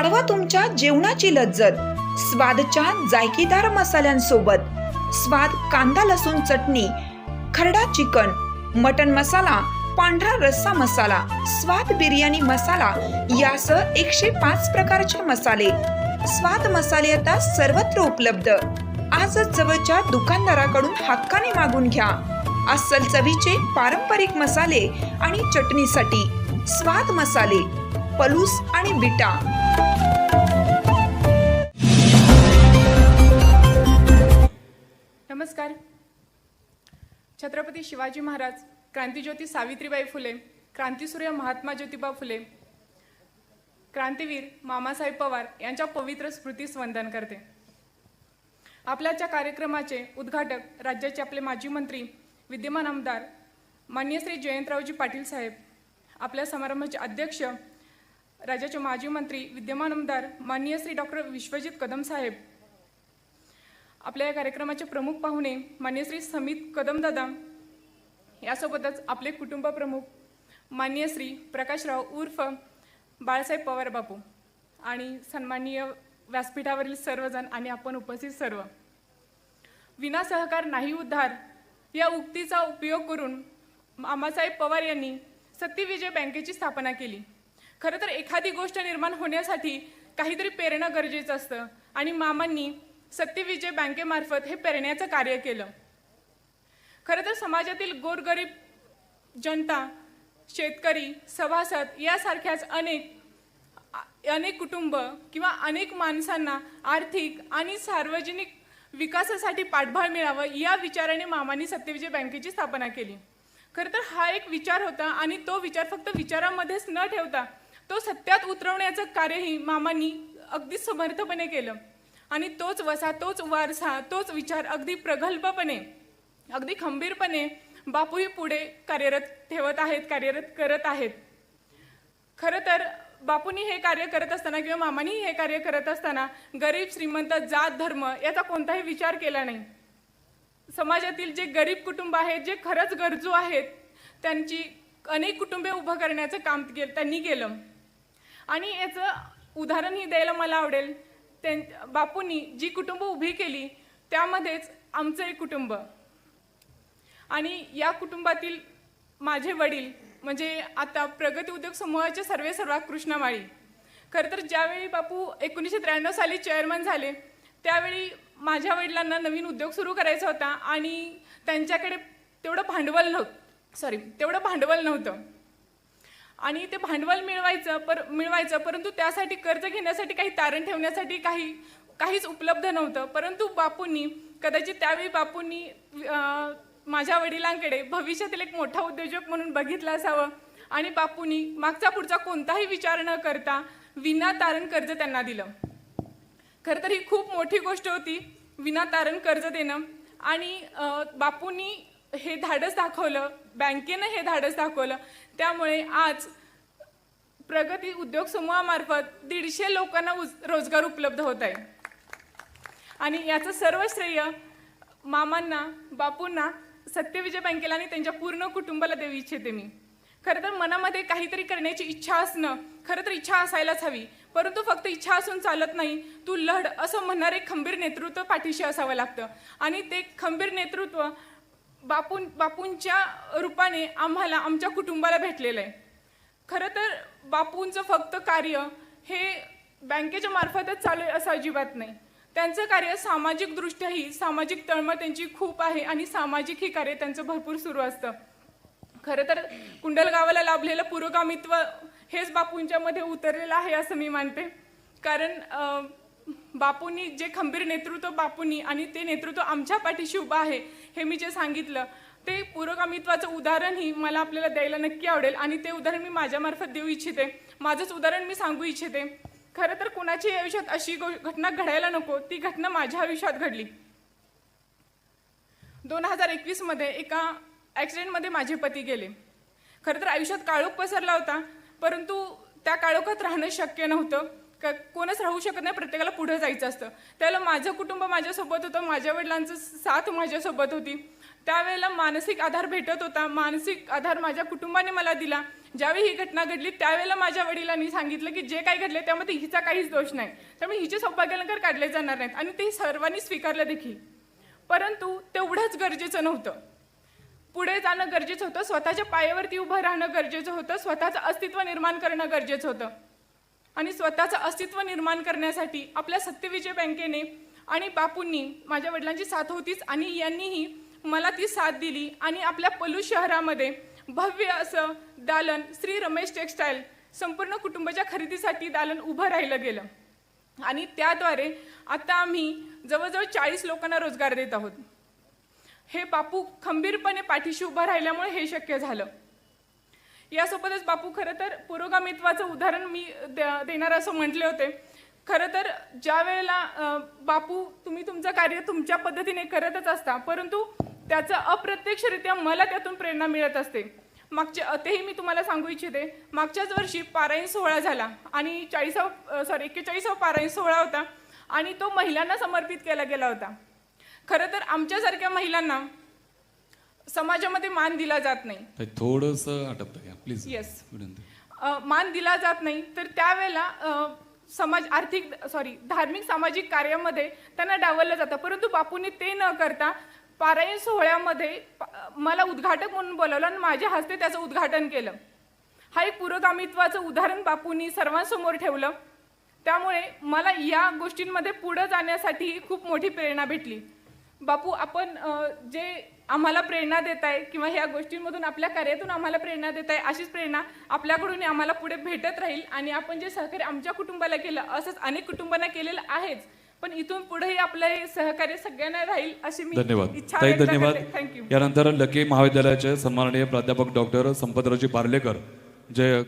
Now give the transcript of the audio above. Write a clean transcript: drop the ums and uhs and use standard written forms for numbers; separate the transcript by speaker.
Speaker 1: वाढवा तुमच्या जेवणाची लज्जत स्वादच्या जायकेदार मसाल्यांसोबत। स्वाद कांदा लसूण चटणी, खरडा चिकन, मटन मसाला, पांढरा रस्सा मसाला, स्वाद बिर्याणी मसाला यासह 105 प्रकारचे मसाले। स्वाद मसाले आता सर्वत्र उपलब्ध। आजच जवळच्या दुकानदाराकडून हक्काने मागून घ्या। अस्सल चवीचे पारंपरिक मसाले आणि चटणीसाठी स्वाद मसाले, पलूस आणि बिटा।
Speaker 2: नमस्कार। छत्रपती शिवाजी महाराज, क्रांतिज्योती सावित्रीबाई फुले, क्रांतिसूर्य महात्मा ज्योतिबा फुले, क्रांतीवीर मामासाहेब पवार यांच्या पवित्र स्मृतीस वंदन करते। आपल्याच्या कार्यक्रमाचे उद्घाटक राज्याचे आपले माजी मंत्री, विद्यमान आमदार माननीय श्री जयंतरावजी पाटील साहेब, आपल्या समारंभाचे अध्यक्ष राज्याचे माजी मंत्री, विद्यमान आमदार माननीय श्री डॉक्टर विश्वजित कदम साहेब, आपल्या या कार्यक्रमाचे प्रमुख पाहुणे माननीय श्री समित कदमदादा, यासोबतच आपले कुटुंब प्रमुख माननीय श्री प्रकाशराव उर्फ बाळासाहेब पवार बापू आणि सन्माननीय व्यासपीठावरील सर्वजण आणि आपण उपस्थित सर्व। विना सहकार नाही उद्धार या उक्तीचा उपयोग करून मामासाहेब पवार यांनी सत्यविजय बँकेची स्थापना केली। खरं तर एखादी गोष्ट निर्माण होण्यासाठी काहीतरी पेरणं गरजेचं असतं आणि मामांनी सत्यविजय बँकेमार्फत हे पेरण्याचं कार्य केलं। खरं तर समाजातील गोरगरीब जनता, शेतकरी, सभासद यासारख्याच अनेक कुटुंब किंवा अनेक माणसांना आर्थिक आणि सार्वजनिक विकासासाठी पाठबळ मिळावं या विचाराने मामांनी सत्यविजय बँकेची स्थापना केली। खरं तर हा एक विचार होता आणि तो विचार फक्त विचारामध्येच न ठेवता तो सत्यात उतरवण्याचं कार्यही मामांनी अगदी समर्थपणे केलं आणि तोच वसा, तोच वारसा, तोच विचार अगदी प्रगल्भपणे, अगदी खंबीरपणे बापूही पुढे कार्यरत करत आहेत। खरं तर बापूंनी हे कार्य करत असताना किंवा मामांनी हे कार्य करत असताना गरीब श्रीमंत, जात धर्म याचा कोणताही विचार केला नाही। समाजातील जे गरीब कुटुंब आहेत, जे खरंच गरजू आहेत, त्यांची अनेक कुटुंबे उभं करण्याचं काम त्यांनी केलं आणि याचं उदाहरणही द्यायला मला आवडेल। बापूंनी जी कुटुंब उभी केली त्यामध्येच आमचं एक कुटुंब आणि या कुटुंबातील माझे वडील म्हणजे आता प्रगती उद्योग समूहाचे सर्वेसर्वा कृष्णा माळी। खरं तर ज्यावेळी बापू 1993 साली चेअरमन झाले त्यावेळी माझ्या वडिलांना नवीन उद्योग सुरू करायचा होता आणि त्यांच्याकडे तेवढं भांडवल नव्हतं आणि ते भांडवल मिळवायचं परंतु त्यासाठी कर्ज घेण्यासाठी काही तारण ठेवण्यासाठी काहीच उपलब्ध नव्हतं। परंतु बापूंनी कदाचित त्यावेळी बापूंनी माझ्या वडिलांकडे भविष्यातील एक मोठा उद्योजक म्हणून बघितलं असावं आणि बापूंनी मागचा पुढचा कोणताही विचार न करता विना तारण कर्ज त्यांना दिलं। खरं तर ही खूप मोठी गोष्ट होती, विना तारण कर्ज देणं आणि बापूंनी हे धाडस दाखवलं, बँकेनं हे धाडस दाखवलं। त्यामुळे आज प्रगती उद्योग समूहामार्फत 150 लोकांना रोजगार उपलब्ध होत आहे आणि याचं सर्व श्रेय मामांना, बापूंना, सत्यविजय बँकेला आणि त्यांच्या पूर्ण कुटुंबाला देऊ इच्छिते मी। खरं तर मनामध्ये काहीतरी करण्याची इच्छा असणं, खरं तर इच्छा असायलाच हवी, परंतु फक्त इच्छा असून चालत नाही, तू लढ असं म्हणणारे खंबीर नेतृत्व पाठीशी असावं लागतं आणि ते खंबीर नेतृत्व बापूंच्या रूपाने आम्हाला, आमच्या कुटुंबाला भेटलेलं आहे। खरं तर बापूंचं फक्त कार्य हे बँकेच्या मार्फतच चालू आहे असं अजिबात नाही। त्यांचं कार्य सामाजिकदृष्ट्याही, सामाजिक तळमळ त्यांची खूप आहे आणि सामाजिक ही कार्य त्यांचं भरपूर सुरू असतं। खरं तर कुंडल गावाला लाभलेलं पुरोगामित्व हेच बापूंच्या मध्ये उतरलेलं आहे असं मी मानते, कारण बापूंनी जे खंबीर नेतृत्व बापूंनी आणि ते नेतृत्व आमच्या पाठीशी उभं आहे हे मी जे सांगितलं ते पुरोगामित्वाचं उदाहरणही मला आपल्याला द्यायला नक्की आवडेल आणि ते उदाहरण मी माझ्यामार्फत देऊ इच्छिते, माझंच उदाहरण मी सांगू इच्छिते। खरं तर कुणाची आयुष्यात अशी घटना घडायला नको, ती घटना माझ्या आयुष्यात घडली। 2021 मध्ये एका ॲक्सिडेंटमध्ये माझे पती गेले। खरं तर आयुष्यात काळोख पसरला होता, परंतु त्या काळोखात राहणं शक्य नव्हतं, कोणच राहू शकत नाही, प्रत्येकाला पुढे जायचं असतं। त्याला माझं कुटुंब माझ्यासोबत होतं, माझ्या वडिलांचं साथ माझ्यासोबत होती। त्यावेळेला मानसिक आधार भेटत होता, मानसिक आधार माझ्या कुटुंबाने मला दिला. ज्यावेळी ही घटना घडली त्यावेळेला माझ्या वडिलांनी सांगितलं की जे काही घडले त्यामध्ये हिचा काहीच दोष नाही, त्यामुळे हिचे सौभाग्यालंकार काढले जाणार नाहीत आणि ते सर्वांनी स्वीकारलं देखील. परंतु तेवढंच गरजेचं नव्हतं, पुढे जाणं गरजेचं होतं, स्वतःच्या पायावरती उभं राहणं गरजेचं होतं, स्वतःचं अस्तित्व निर्माण करणं गरजेचं होतं. आणि स्वतःचं अस्तित्व निर्माण करण्यासाठी आपल्या सत्यविजय बँकेने आणि बापूंनी, माझ्या वडिलांची साथ होतीच आणि यांनीही मला ती साथ दिली आणि आपल्या पलूस शहरामध्ये भव्य असं दालन श्री रमेश टेक्स्टाईल संपूर्ण कुटुंबाच्या खरेदीसाठी दालन उभं राहिलं गेलं आणि त्याद्वारे आता आम्ही जवळजवळ 40 लोकांना रोजगार देत आहोत. हे बापू खंबीरपणे पाठीशी उभं राहिल्यामुळे हे शक्य झालं. यासोबतच बापू खरं तर पुरोगामित्वाचं उदाहरण मी देणार असं म्हटले होते. खरं तर ज्या वेळेला बापू तुम्ही तुमचं कार्य तुमच्या पद्धतीने करतच असता, परंतु त्याचं अप्रत्यक्षरित्या मला त्यातून प्रेरणा मिळत असते. तेही मी तुम्हाला सांगू इच्छिते. मागच्याच वर्षी पारायण सोहळा झाला आणि 41वा पारायण सोहळा होता आणि तो महिलांना समर्पित केला गेला होता. खरं तर आमच्यासारख्या महिलांना समाजामध्ये मान दिला जात नाही.
Speaker 3: थोडंसं आटपतं घ्या प्लीज.
Speaker 2: येस, मान दिला जात नाही. तर त्यावेळेला धार्मिक सामाजिक कार्यामध्ये त्यांना डावललं जातं. परंतु बापूंनी ते न करता पारायण सोहळ्यामध्ये मला उद्घाटक म्हणून बोलावलं आणि माझ्या हस्ते त्याचं उद्घाटन केलं. हा एक पुरोगामित्वाचं उदाहरण बापूंनी सर्वांसमोर ठेवलं. त्यामुळे मला या गोष्टींमध्ये पुढं जाण्यासाठी खूप मोठी प्रेरणा भेटली. बापू, आपण जे आम्हाला प्रेरणा देत आहे किंवा ह्या गोष्टींमधून आपल्या कार्यातून आम्हाला प्रेरणा देत आहे, अशीच प्रेरणा आपल्याकडून आम्हाला पुढे भेटत राहील आणि आपण जे सहकार्य आमच्या कुटुंबाला केलं असंच अनेक कुटुंबांना केलेलं आहेच, पण इथून पुढेही आपलं हे सहकार्य सगळ्यांना राहील अशी मी इच्छा व्यक्त करते. थँक्यू.
Speaker 3: यानंतर लकी महाविद्यालयाचे सन्माननीय प्राध्यापक डॉक्टर संपतरावजी पार्लेकर जे